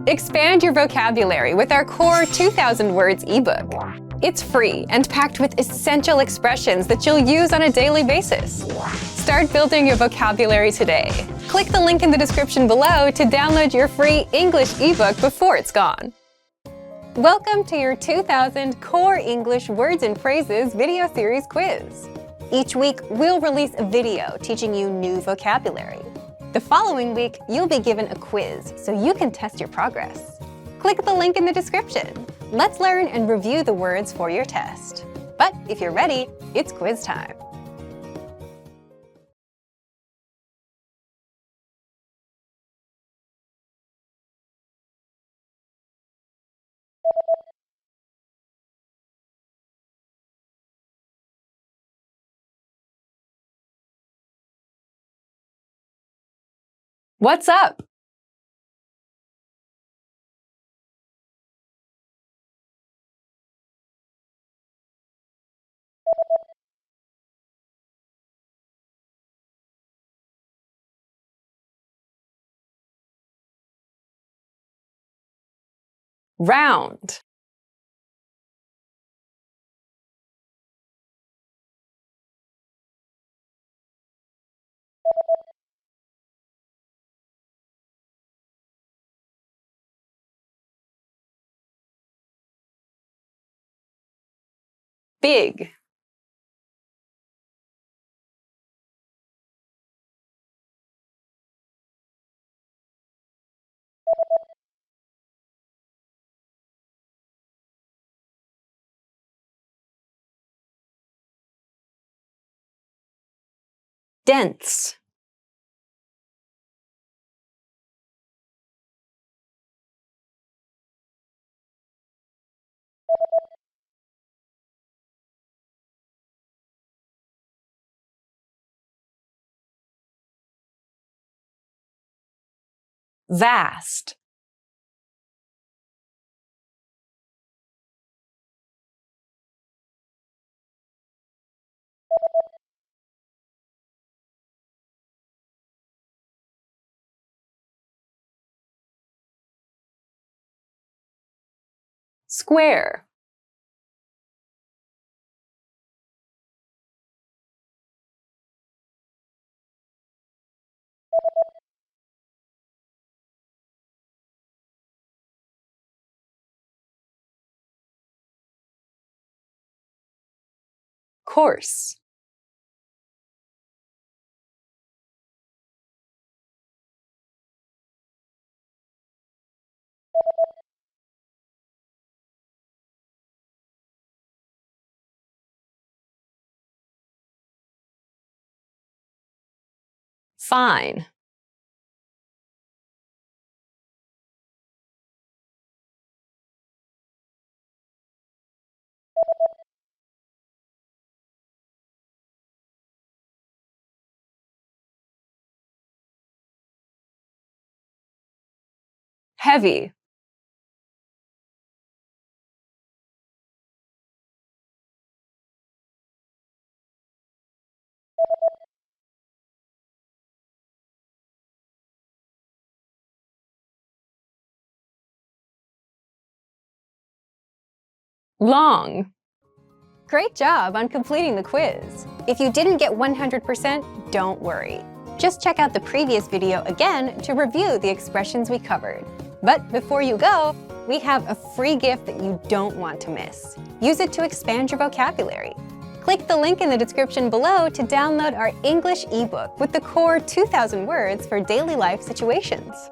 Expand your vocabulary with our Core 2000 Words ebook. It's free and packed with essential expressions that you'll use on a daily basis. Start building your vocabulary today. Click the link in the description below to download your free English ebook before it's gone. Welcome to your 2000 Core English Words and Phrases video series quiz. Each week, we'll release a video teaching you new vocabulary. The following week, you'll be given a quiz so you can test your progress. Click the link in the description. Let's learn and review the words for your test. But if you're ready, it's quiz time. What's up? Round. Big. Dense. Vast. Square. Coarse. Fine. Heavy. Long. Great job on completing the quiz. If you didn't get 100%, don't worry. Just check out the previous video again to review the expressions we covered. But before you go, we have a free gift that you don't want to miss. Use it to expand your vocabulary. Click the link in the description below to download our English ebook with the Core 2000 Words for daily life situations.